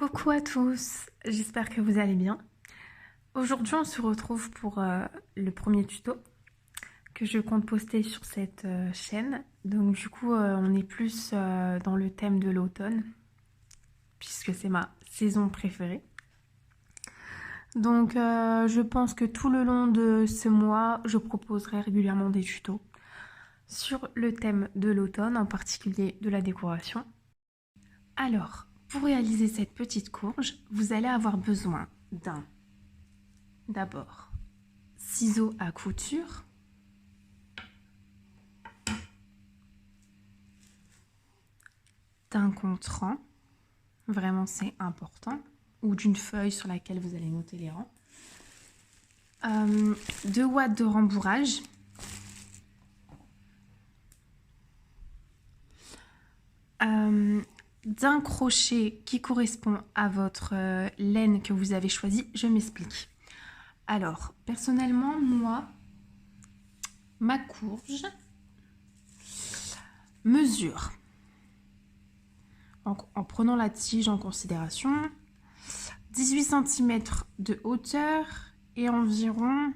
Coucou à tous, j'espère que vous allez bien. Aujourd'hui on se retrouve pour le premier tuto que je compte poster sur cette chaîne. Donc du coup on est plus dans le thème de l'automne puisque c'est ma saison préférée. Donc je pense que tout le long de ce mois je proposerai régulièrement des tutos sur le thème de l'automne, en particulier de la décoration. Alors, pour réaliser cette petite courge, vous allez avoir besoin d'abord, ciseaux à couture, d'un contrant, vraiment c'est important, ou d'une feuille sur laquelle vous allez noter les rangs, 2 ouates de rembourrage, d'un crochet qui correspond à votre laine que vous avez choisie. Je m'explique. Alors, personnellement, moi, ma courge mesure, en prenant la tige en considération, 18 cm de hauteur et environ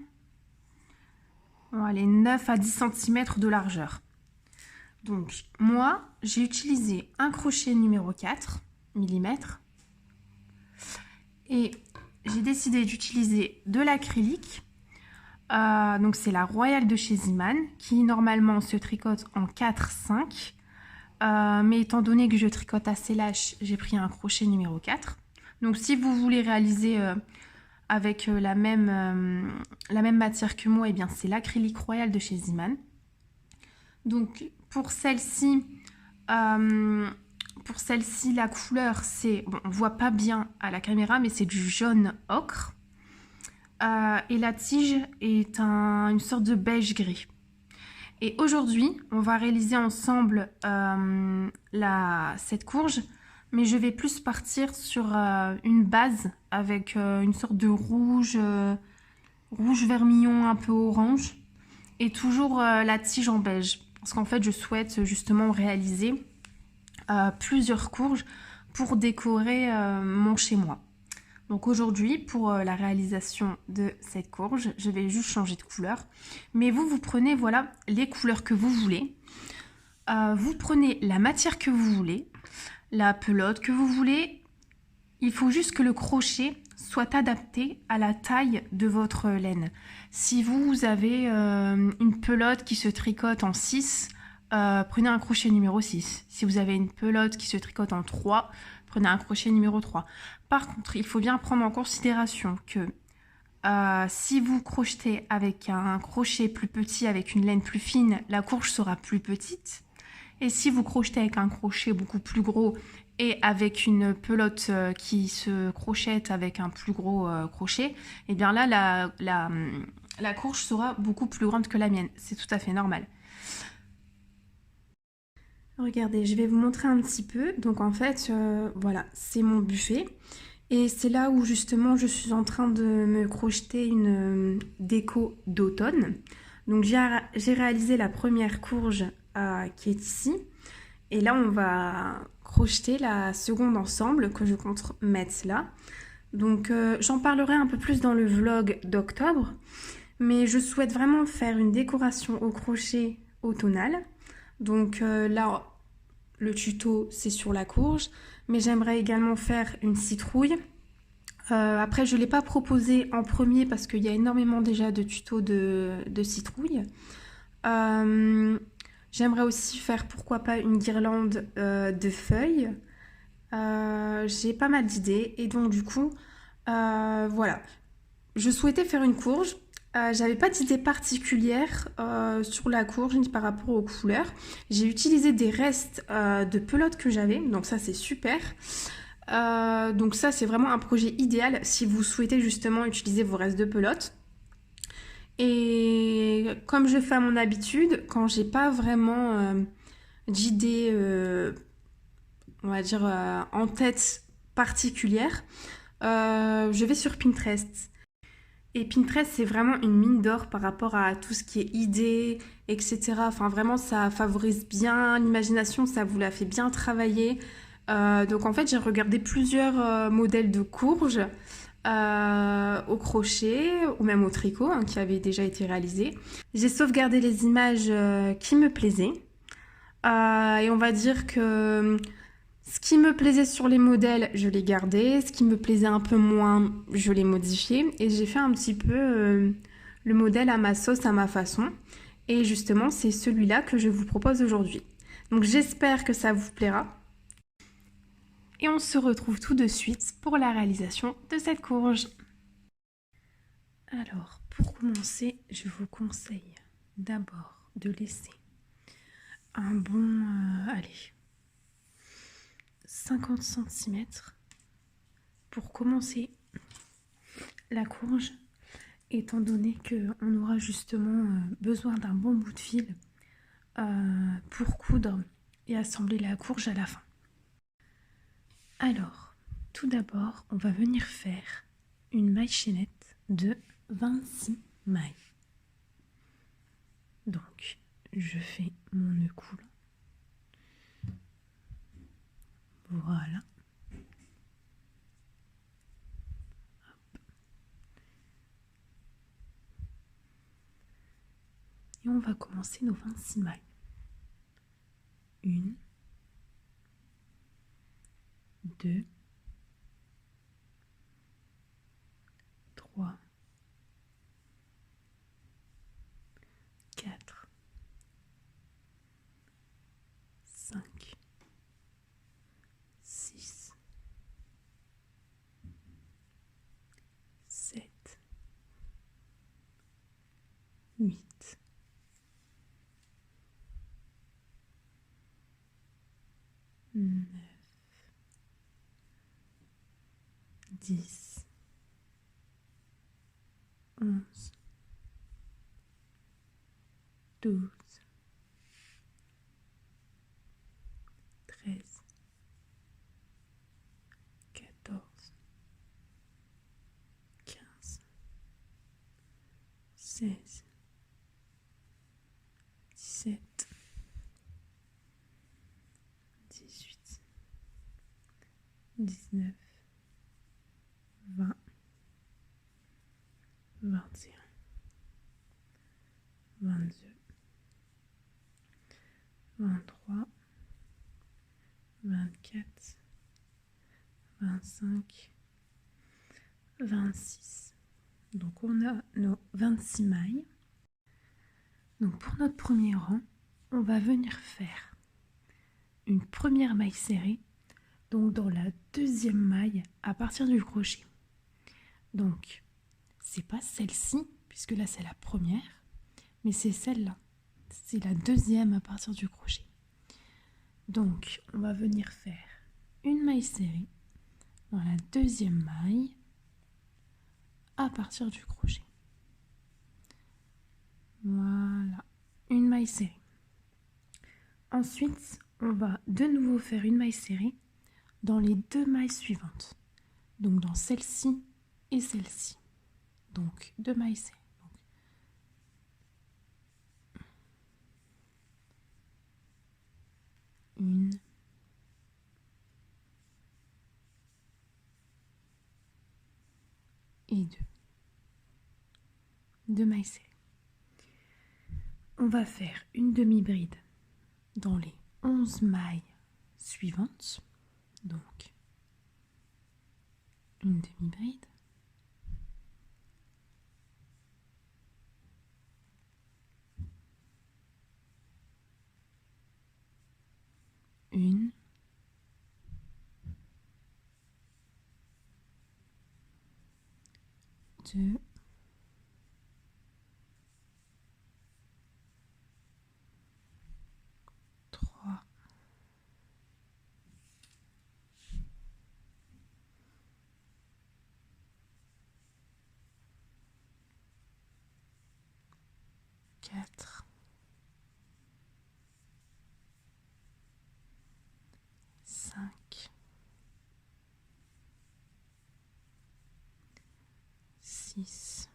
9 à 10 cm de largeur. Donc, moi, j'ai utilisé un crochet numéro 4 mm et j'ai décidé d'utiliser de l'acrylique. Donc, c'est la Royale de chez Ziman qui, normalement, se tricote en 4-5. Mais étant donné que je tricote assez lâche, j'ai pris un crochet numéro 4. Donc, si vous voulez réaliser avec la même matière que moi, eh bien, c'est l'acrylique Royale de chez Ziman. Donc, pour celle-ci, la couleur, c'est... Bon, on ne voit pas bien à la caméra, mais c'est du jaune ocre. Et la tige est une sorte de beige gris. Et aujourd'hui, on va réaliser ensemble cette courge, mais je vais plus partir sur une base avec une sorte de rouge vermillon un peu orange, et toujours la tige en beige. Parce qu'en fait, je souhaite justement réaliser plusieurs courges pour décorer mon chez-moi. Donc aujourd'hui, pour la réalisation de cette courge, je vais juste changer de couleur. Mais vous prenez voilà les couleurs que vous voulez. Vous prenez la matière que vous voulez, la pelote que vous voulez. Il faut juste que le crochet soit adapté à la taille de votre laine. Si vous avez une pelote qui se tricote en 6, prenez un crochet numéro 6. Si vous avez une pelote qui se tricote en 3, prenez un crochet numéro 3. Par contre, il faut bien prendre en considération que si vous crochetez avec un crochet plus petit, avec une laine plus fine, la courge sera plus petite. Et si vous crochetez avec un crochet beaucoup plus gros et avec une pelote qui se crochette avec un plus gros crochet, et bien là, la courge sera beaucoup plus grande que la mienne. C'est tout à fait normal. Regardez, je vais vous montrer un petit peu. Donc en fait, voilà, c'est mon buffet. Et c'est là où justement je suis en train de me crocheter une déco d'automne. Donc j'ai réalisé la première courge qui est ici. Et là, on va crocheter la seconde ensemble que je compte mettre là. Donc j'en parlerai un peu plus dans le vlog d'octobre. Mais je souhaite vraiment faire une décoration au crochet automnale. Donc là, le tuto, c'est sur la courge. Mais j'aimerais également faire une citrouille. Après, je ne l'ai pas proposé en premier parce qu'il y a énormément déjà de tutos de citrouille. J'aimerais aussi faire, pourquoi pas, une guirlande de feuilles. J'ai pas mal d'idées et donc du coup, voilà. Je souhaitais faire une courge. J'avais pas d'idée particulière sur la courge ni par rapport aux couleurs. J'ai utilisé des restes de pelote que j'avais, donc ça c'est super. Donc ça c'est vraiment un projet idéal si vous souhaitez justement utiliser vos restes de pelote. Et comme je fais à mon habitude, quand j'ai pas vraiment d'idée, on va dire en tête particulière, je vais sur Pinterest. Et Pinterest, c'est vraiment une mine d'or par rapport à tout ce qui est idées, etc. Enfin, vraiment, ça favorise bien l'imagination, ça vous la fait bien travailler. Donc en fait, j'ai regardé plusieurs modèles de courges au crochet ou même au tricot hein, qui avaient déjà été réalisés. J'ai sauvegardé les images qui me plaisaient. Et on va dire que ce qui me plaisait sur les modèles, je l'ai gardé. Ce qui me plaisait un peu moins, je l'ai modifié. Et j'ai fait un petit peu le modèle à ma sauce, à ma façon. Et justement, c'est celui-là que je vous propose aujourd'hui. Donc j'espère que ça vous plaira. Et on se retrouve tout de suite pour la réalisation de cette courge. Alors, pour commencer, je vous conseille d'abord de laisser un bon, allez, 50 cm pour commencer la courge, étant donné qu'on aura justement besoin d'un bon bout de fil pour coudre et assembler la courge à la fin. Alors, tout d'abord, on va venir faire une maille chaînette de 26 mailles. Donc, je fais mon nœud coulant. Voilà. Hop. Et on va commencer nos 26 mailles. 1, 2, 3, 4, 5, 6, 7, 8, 9, 10, 11, 12, 13, 14, 15, 16, 17, 18, 19, 20, 21, 22, 23, 24, 25, 26. Donc on a nos 26 mailles. Donc pour notre premier rang, on va venir faire une première maille serrée, donc dans la deuxième maille à partir du crochet. Donc c'est pas celle-ci, puisque là c'est la première, mais c'est celle-là. C'est la deuxième à partir du crochet. Donc on va venir faire une maille serrée dans la deuxième maille à partir du crochet. Voilà, une maille serrée. Ensuite, on va de nouveau faire une maille serrée dans les deux mailles suivantes. Donc dans celle-ci et celle-ci. Donc deux mailles serrées. Une. Et deux. Deux mailles serrées. On va faire une demi-bride dans les 11 mailles suivantes. Donc, une demi-bride. Une. Deux. Trois. 4, 5, 6,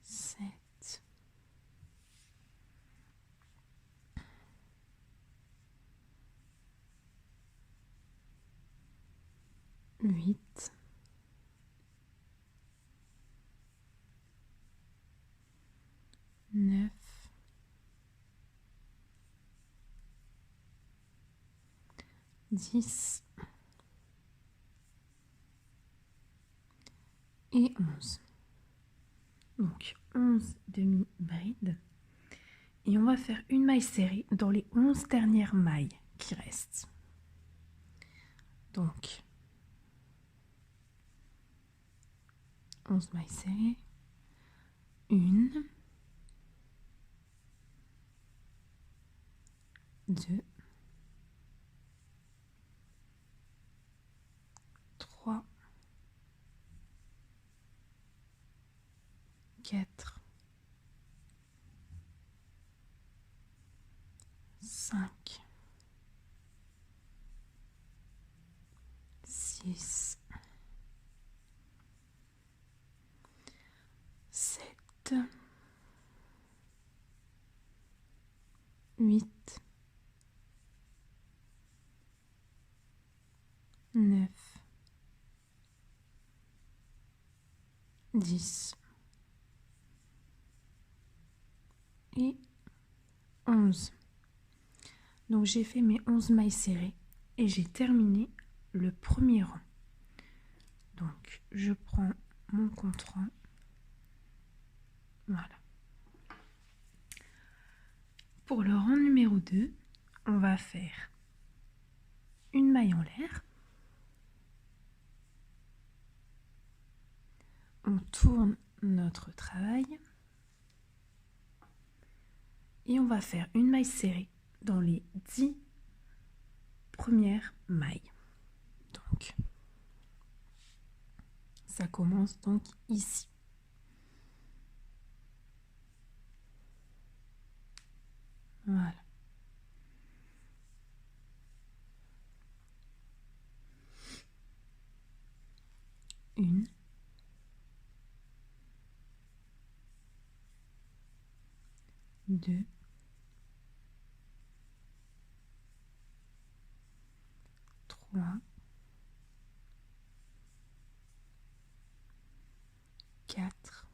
7, 8, 9, 10 et 11. Donc 11 demi-brides. Et on va faire une maille serrée dans les 11 dernières mailles qui restent. Donc 11 mailles serrées. 1, 2, 3, 4, 5, 6, 7, 8, 9, 10 et 11. Donc j'ai fait mes 11 mailles serrées et j'ai terminé le premier rang. Donc je prends mon compte-rang. Voilà. Pour le rang numéro 2, on va faire une maille en l'air. On tourne notre travail et on va faire une maille serrée dans les 10 premières mailles. Donc, ça commence donc ici. Voilà. Une, deux, trois, quatre,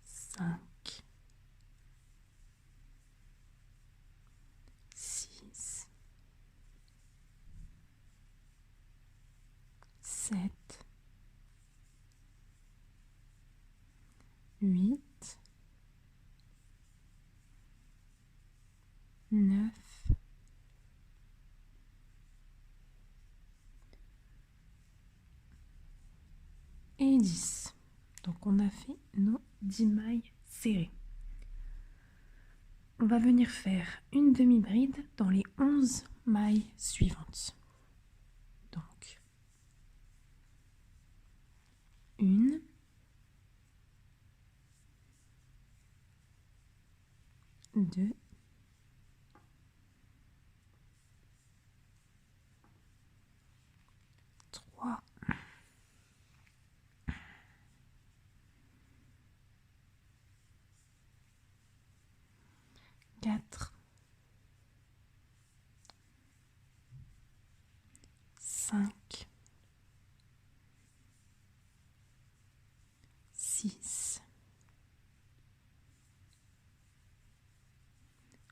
5, 6, 7, 8, 9, et 10. Donc on a fait nos 10 mailles serrées. On va venir faire une demi-bride dans les 11 mailles suivantes. Donc, 1, 2, 3, 4, 5, 6,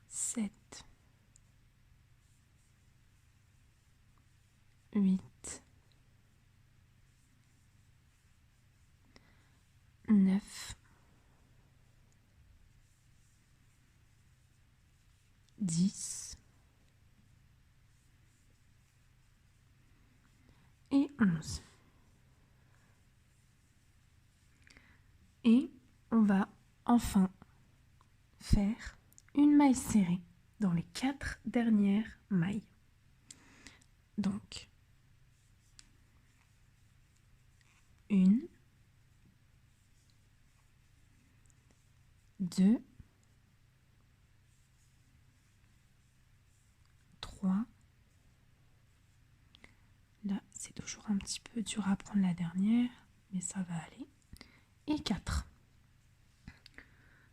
7, 8, 9, 10 et 11. Et on va enfin faire une maille serrée dans les 4 dernières mailles. Donc, 1, 2, 3. Là, c'est toujours un petit peu dur à prendre la dernière, mais ça va aller. Et 4.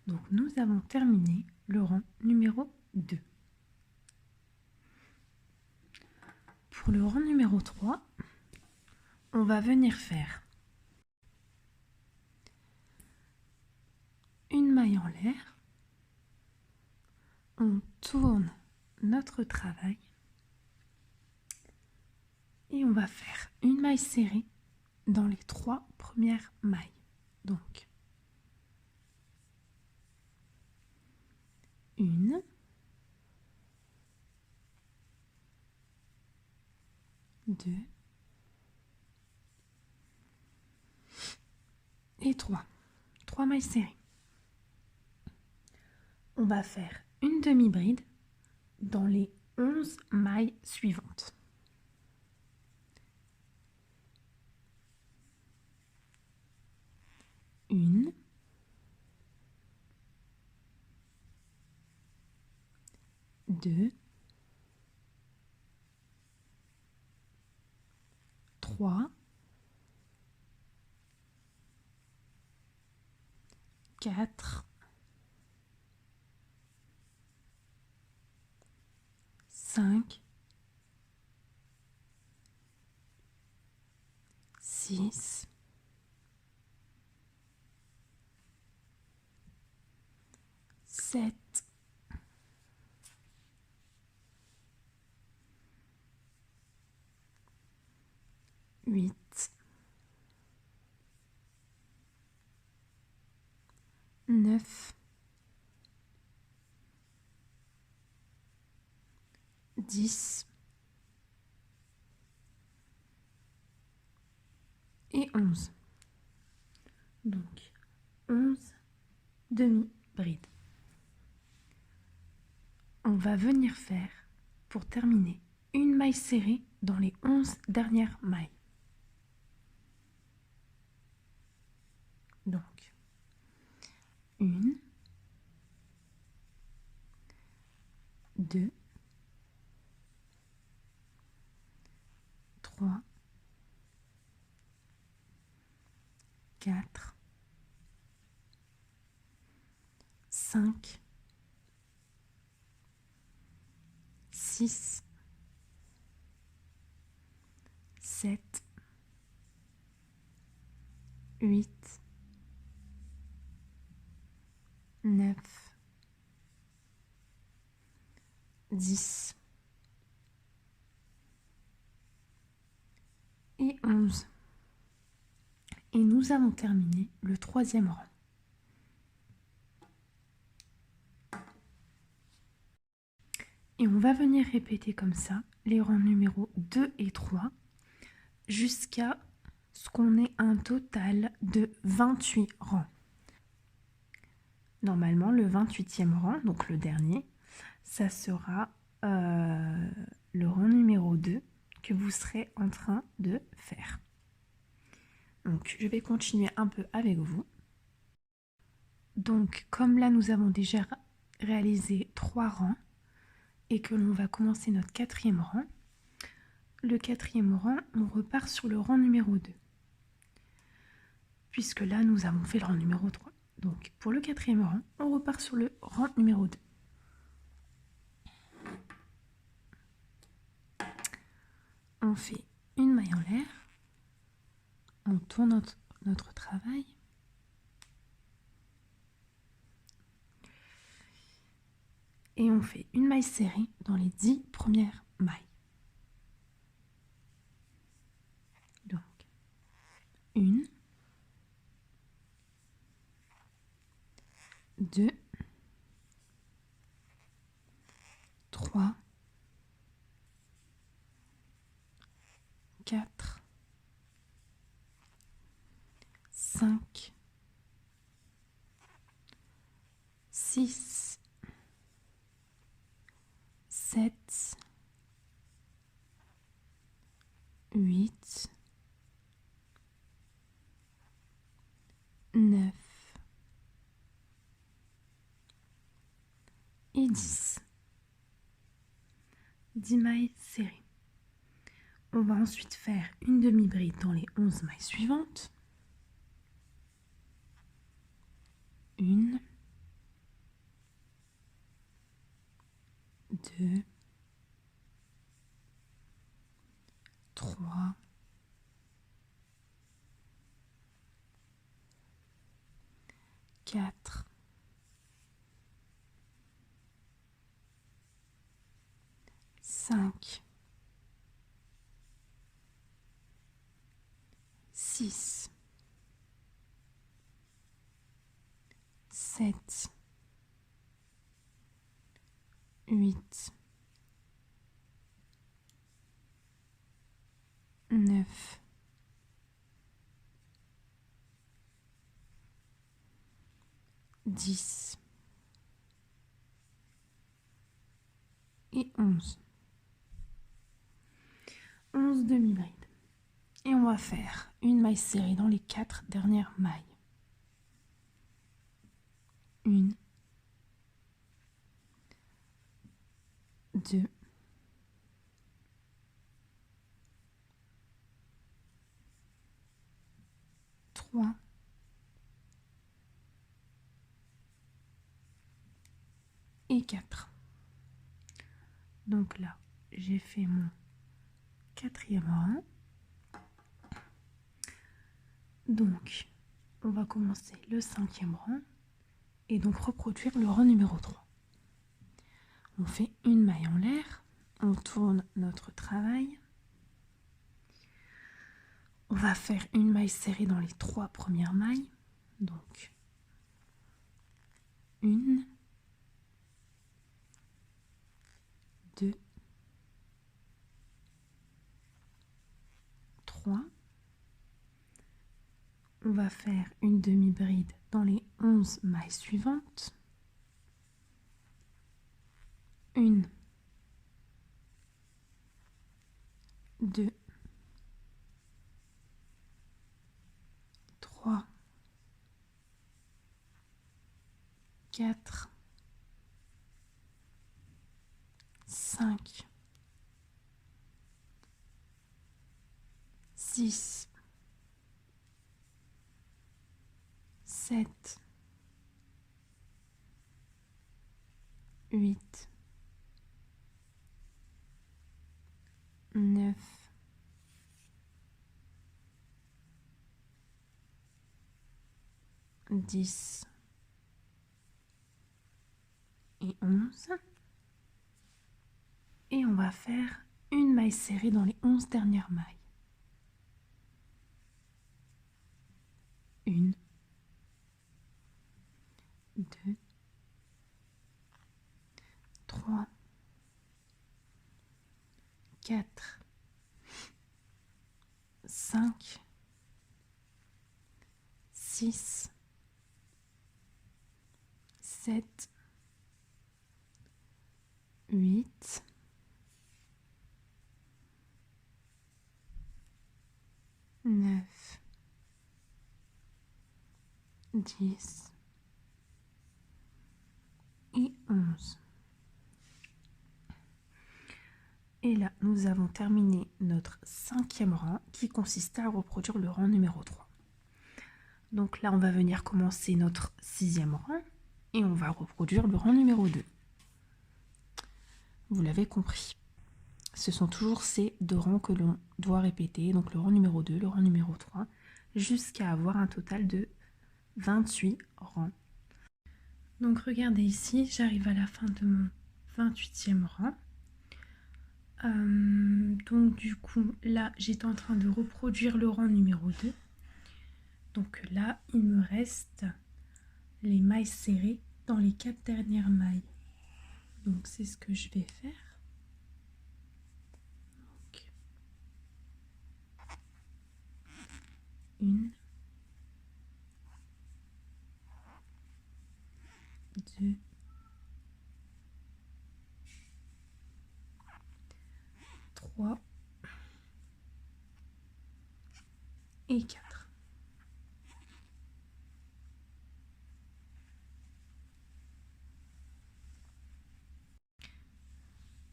Donc, nous avons terminé le rang numéro 2. pour le rang numéro 3, on va venir faire une maille en l'air, on tourne notre travail et on va faire une maille serrée dans les 3 premières mailles. Donc, 1, 2 et 3. 3 mailles serrées. On va faire une demi-bride dans les 11 mailles suivantes. Une, deux, trois, quatre, 5, 6, 7, 8, 9, 10 et 11. Donc 11 demi-brides. On va venir faire, pour terminer, une maille serrée dans les 11 dernières mailles. Donc, 1, 2, 3, 4, 5, 6, 7, 8, 9, 10 et 11. Et nous avons terminé le 3e rang. Et on va venir répéter comme ça les rangs numéros 2 et 3 jusqu'à ce qu'on ait un total de 28 rangs. Normalement, le 28e rang, donc le dernier, ça sera le rang numéro 2 que vous serez en train de faire. Donc, je vais continuer un peu avec vous. Donc, comme là, nous avons déjà réalisé 3 rangs et que l'on va commencer notre 4e rang, le 4e rang, on repart sur le rang numéro 2. Puisque là, nous avons fait le rang numéro 3. Donc, pour le 4e rang, on repart sur le rang numéro 2. On fait une maille en l'air, on tourne notre travail, et on fait une maille serrée dans les 10 premières mailles. Donc, 1, 2, 3, 4, 5, 6, 7, 8, 9 et 10. 10 mailles serrées. On va ensuite faire une demi-bride dans les 11 mailles suivantes. 1, 2, 3, 4, 5, 6, 7, 8, 9, 10 et 11. 11 demi-brides. Et on va faire une maille serrée dans les 4 dernières mailles. 1, 2, 3, et 4. Donc là, j'ai fait mon 4e rang. Donc, on va commencer le 5e rang et donc reproduire le rang numéro 3. On fait une maille en l'air, on tourne notre travail. On va faire une maille serrée dans les 3 premières mailles. Donc, 1, 2, 3. On va faire une demi-bride dans les 11 mailles suivantes. 1, 2, 3, 4, 5, 6, 7, 8, 9, 10 et 11. Et on va faire une maille serrée dans les 11 dernières mailles. 1, 2, 3, 4, 5, 6, 7, 8, 9, 10 et 11. Et là, nous avons terminé notre 5e rang qui consistait à reproduire le rang numéro 3. Donc là, on va venir commencer notre 6e rang et on va reproduire le rang numéro 2. Vous l'avez compris. Ce sont toujours ces 2 rangs que l'on doit répéter, donc le rang numéro 2, le rang numéro 3, jusqu'à avoir un total de 28 rangs. Donc regardez ici, j'arrive à la fin de mon 28e rang. Donc du coup, là, j'étais en train de reproduire le rang numéro 2. Donc là, il me reste les mailles serrées dans les 4 dernières mailles. Donc c'est ce que je vais faire. 1, 2, 3 et 4.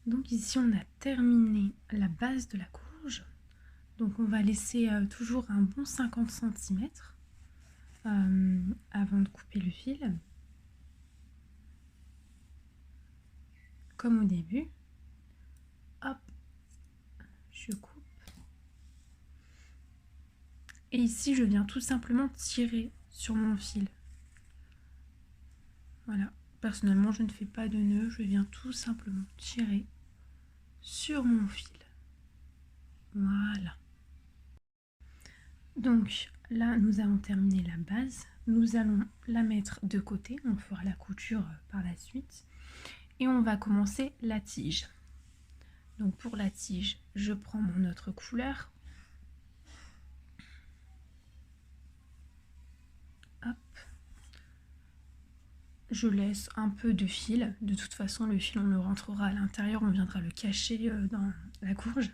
Donc ici on a terminé la base de la courge. Donc on va laisser toujours un bon 50 cm avant de couper le fil. Comme au début. Hop, je coupe. Et ici, je viens tout simplement tirer sur mon fil. Voilà. Personnellement, je ne fais pas de nœud, je viens tout simplement tirer sur mon fil. Voilà. Donc là, nous avons terminé la base. Nous allons la mettre de côté. On fera la couture par la suite. Et on va commencer la tige. Donc pour la tige, je prends mon autre couleur. Hop. Je laisse un peu de fil. De toute façon, le fil, on le rentrera à l'intérieur. On viendra le cacher dans la courge.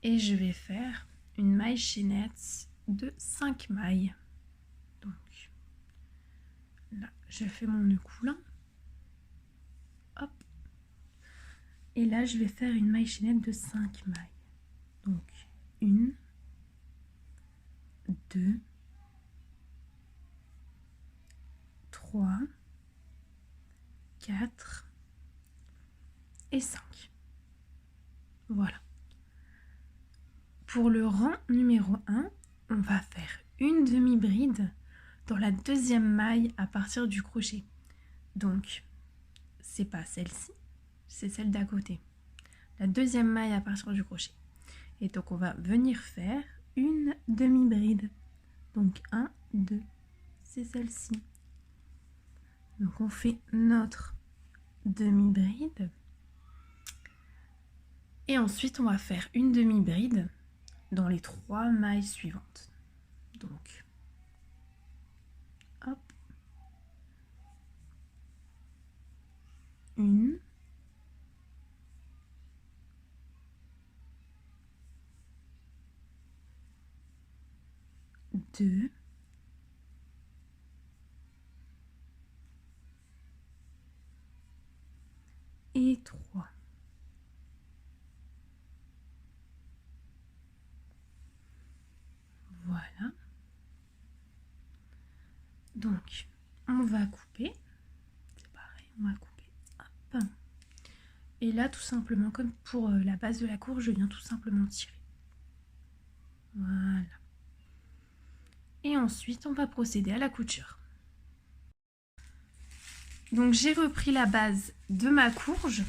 Et je vais faire une maille chaînette de 5 mailles. Donc là, je fais mon nœud coulant. Hop. Et là, je vais faire une maille chaînette de 5 mailles. Donc 1, 2, 3, 4 et 5. Voilà. Pour le rang numéro 1, on va faire une demi-bride dans la deuxième maille à partir du crochet. Donc, c'est pas celle-ci, c'est celle d'à côté. La deuxième maille à partir du crochet. Et donc, on va venir faire une demi-bride. Donc, 1, 2, c'est celle-ci. Donc, on fait notre demi-bride. Et ensuite, on va faire une demi-bride dans les 3 mailles suivantes. Donc, hop, 1, 2, et 3. Voilà. Donc, on va couper. C'est pareil, on va couper. Hop. Et là, tout simplement, comme pour la base de la courge, je viens tout simplement tirer. Voilà. Et ensuite, on va procéder à la couture. Donc, j'ai repris la base de ma courge.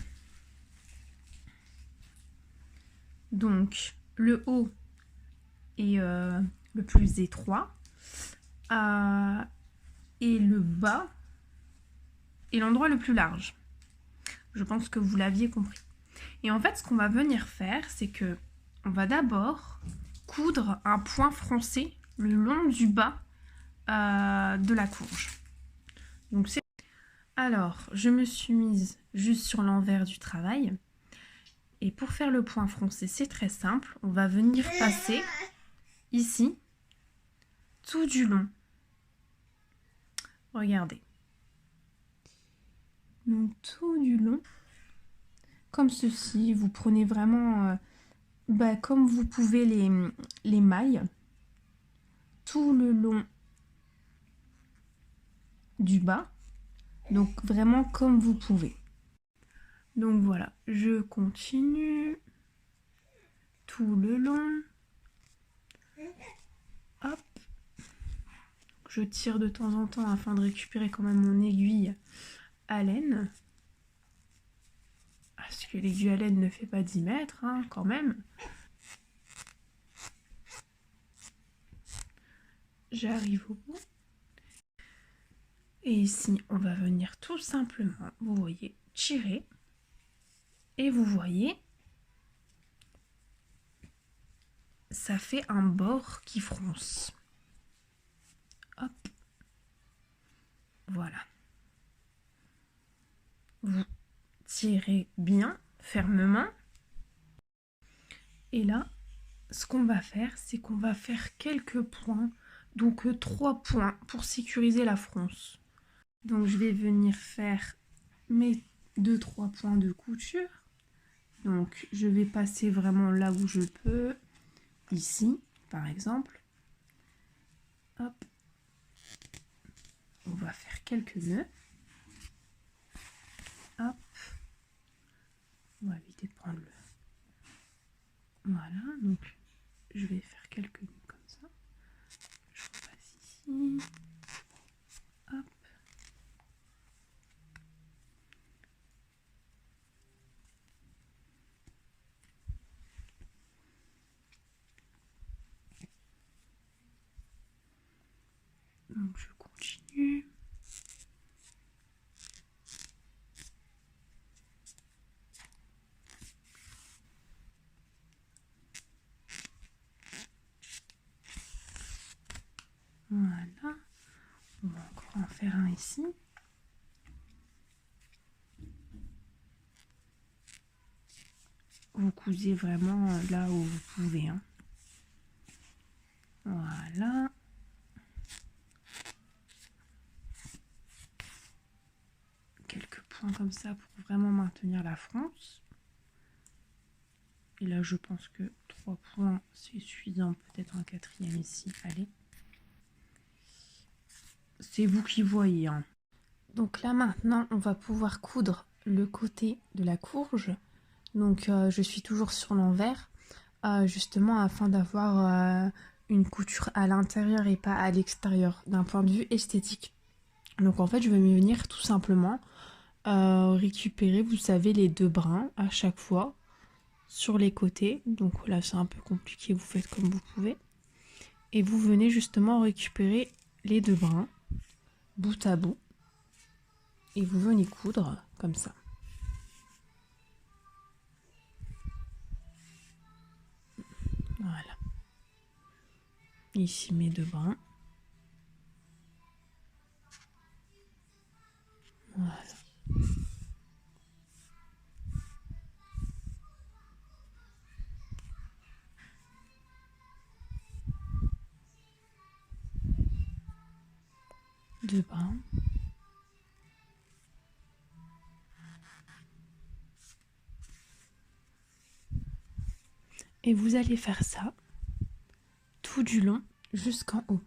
Donc, le haut est le plus étroit. Et le bas est l'endroit le plus large. Je pense que vous l'aviez compris. Et en fait, ce qu'on va venir faire, c'est que on va d'abord coudre un point froncé le long du bas de la courge. Donc c'est... Alors, je me suis mise juste sur l'envers du travail. Et pour faire le point froncé, c'est très simple. On va venir passer ici, tout du long. Regardez. Donc tout du long, comme ceci. Vous prenez vraiment, comme vous pouvez les mailles, tout le long du bas. Donc vraiment comme vous pouvez. Donc voilà, je continue tout le long. Hop. Je tire de temps en temps afin de récupérer quand même mon aiguille à laine. Parce que l'aiguille à laine ne fait pas 10 mètres, hein, quand même. J'arrive au bout. Et ici, on va venir tout simplement, vous voyez, tirer. Et vous voyez, ça fait un bord qui fronce. Hop. Voilà. Vous tirez bien, fermement. Et là, ce qu'on va faire, c'est qu'on va faire quelques points. Donc 3 points pour sécuriser la fronce. Donc je vais venir faire mes 2-3 points de couture. Donc je vais passer vraiment là où je peux. Ici, par exemple. Hop. On va faire quelques nœuds. Hop. On va éviter de prendre le... Voilà, donc je vais faire quelques nœuds comme Donc je continue. Voilà. On va encore en faire un ici. Vous cousez vraiment là où vous pouvez. Hein. Voilà. Quelques points comme ça pour vraiment maintenir la fronce. Et là, je pense que 3 points, c'est suffisant. Peut-être un quatrième ici. Allez. C'est vous qui voyez. Hein. Donc là, maintenant, on va pouvoir coudre le côté de la courge. Donc, je suis toujours sur l'envers. Justement, afin d'avoir une couture à l'intérieur et pas à l'extérieur, d'un point de vue esthétique. Donc, en fait, je vais venir tout simplement récupérer, vous savez, les 2 brins à chaque fois sur les côtés. Donc là, c'est un peu compliqué, vous faites comme vous pouvez. Et vous venez justement récupérer les 2 brins, bout à bout. Et vous venez coudre comme ça. Voilà. Ici, mes 2 brins. Voilà. Deux brins. Et vous allez faire ça tout du long jusqu'en haut.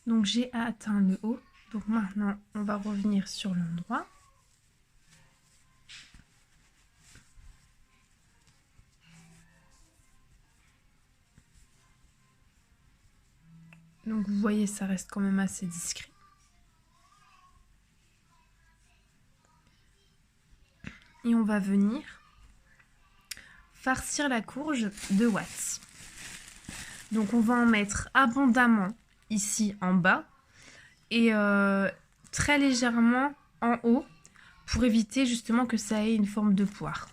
Donc j'ai atteint le haut. Donc maintenant, on va revenir sur l'endroit. Donc vous voyez, ça reste quand même assez discret. Et on va venir farcir la courge de watts. Donc on va en mettre abondamment ici en bas et très légèrement en haut pour éviter justement que ça ait une forme de poire.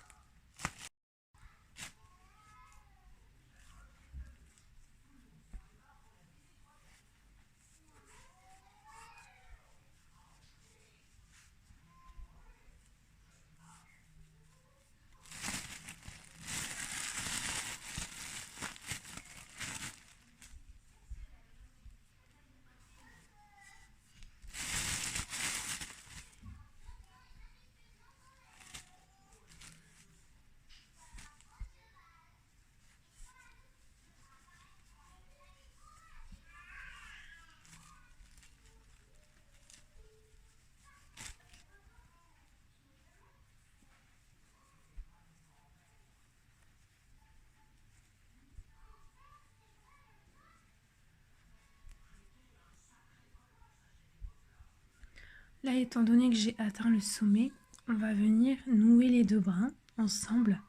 Là, étant donné que j'ai atteint le sommet, on va venir nouer les deux brins ensemble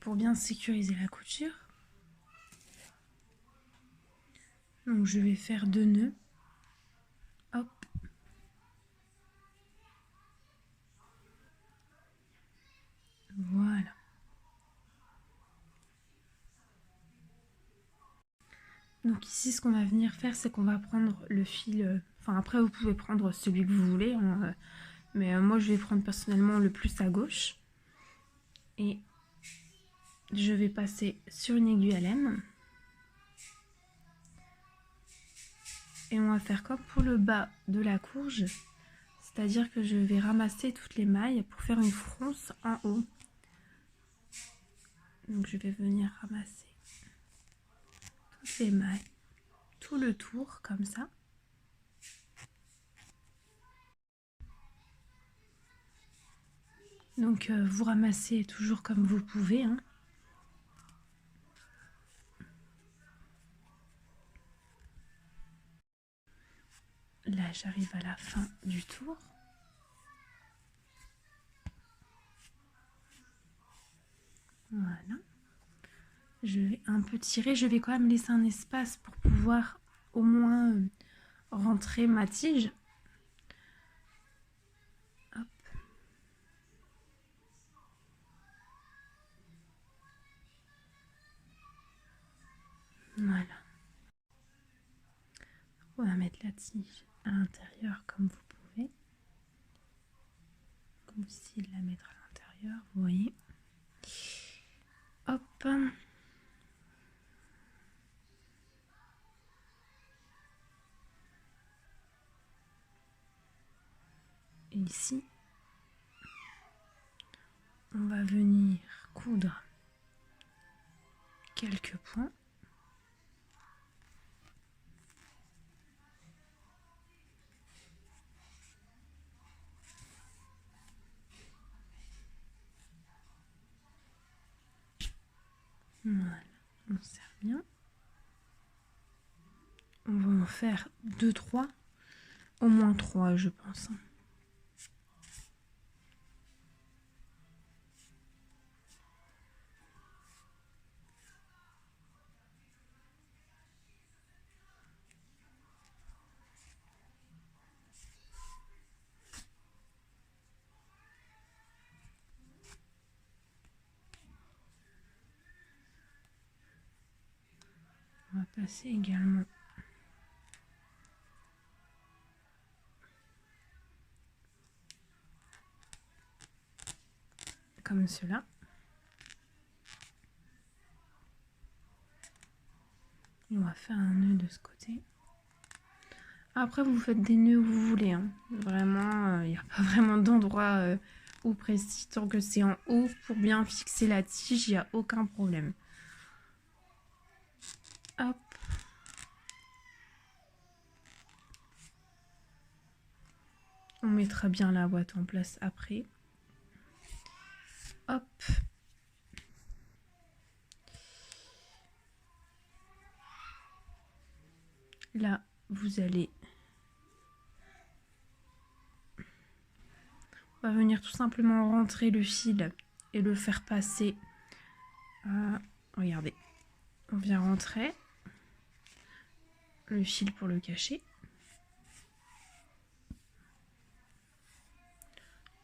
pour bien sécuriser la couture. Donc je vais faire 2 nœuds. Hop. Voilà. Donc ici, ce qu'on va venir faire, c'est qu'on va prendre le fil... Enfin, après, vous pouvez prendre celui que vous voulez. Hein, mais moi, je vais prendre personnellement le plus à gauche. Et je vais passer sur une aiguille à laine. Et on va faire comme pour le bas de la courge. C'est-à-dire que je vais ramasser toutes les mailles pour faire une fronce en haut. Donc je vais venir ramasser toutes les mailles, tout le tour comme ça. Donc vous ramassez toujours comme vous pouvez. Hein. Là j'arrive à la fin du tour. Voilà. Je vais un peu tirer, je vais quand même laisser un espace pour pouvoir au moins rentrer ma tige. Hop. Voilà. On va mettre la tige à l'intérieur comme vous pouvez. Comme si la mettre à l'intérieur, vous voyez. Hop. Et ici, on va venir coudre quelques points. Voilà, on serre bien. On va en faire 2, 3, au moins 3 je pense. On va passer également comme cela. Et on va faire un nœud de ce côté. Après, vous faites des nœuds où vous voulez. Hein. Vraiment, il n'y a pas vraiment d'endroit où précis. Tant que c'est en haut, pour bien fixer la tige, il n'y a aucun problème. Hop. On mettra bien la boîte en place après. Hop. Là, vous allez... On va venir tout simplement rentrer le fil et le faire passer. Regardez. On vient rentrer le fil pour le cacher.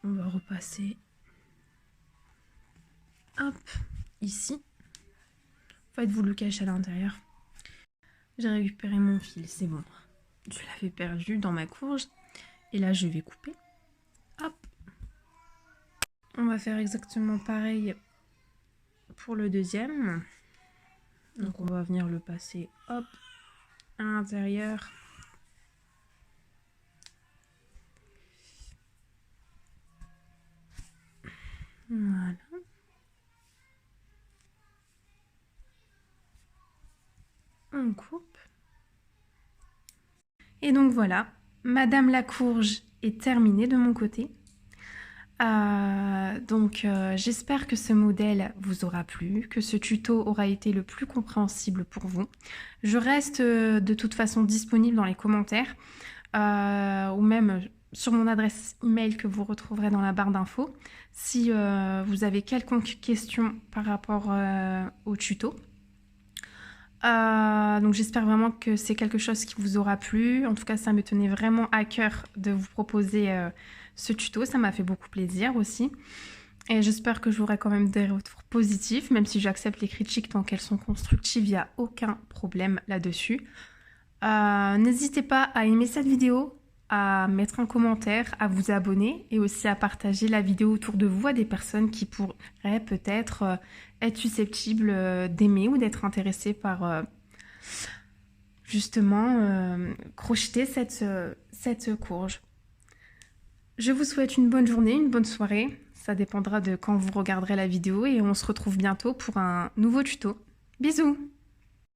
On va repasser. Hop, ici. En fait, vous le cachez à l'intérieur. J'ai récupéré mon fil, c'est bon. Je l'avais perdu dans ma courge. Et là, je vais couper. Hop. On va faire exactement pareil pour le deuxième. Donc, on va venir le passer, hop, à l'intérieur. Voilà. On coupe. Et donc voilà, Madame la courge est terminée de mon côté. J'espère que ce modèle vous aura plu, que ce tuto aura été le plus compréhensible pour vous. Je reste de toute façon disponible dans les commentaires ou même sur mon adresse email que vous retrouverez dans la barre d'infos si vous avez quelconque question par rapport au tuto. Donc j'espère vraiment que c'est quelque chose qui vous aura plu. En tout cas, ça me tenait vraiment à cœur de vous proposer ce tuto. Ça m'a fait beaucoup plaisir aussi. Et j'espère que j'aurai quand même des retours positifs, même si j'accepte les critiques tant qu'elles sont constructives, il n'y a aucun problème là-dessus. N'hésitez pas à aimer cette vidéo, à mettre un commentaire, à vous abonner et aussi à partager la vidéo autour de vous à des personnes qui pourraient peut-être être susceptibles d'aimer ou d'être intéressées par justement crocheter cette courge. Je vous souhaite une bonne journée, une bonne soirée. Ça dépendra de quand vous regarderez la vidéo et on se retrouve bientôt pour un nouveau tuto. Bisous!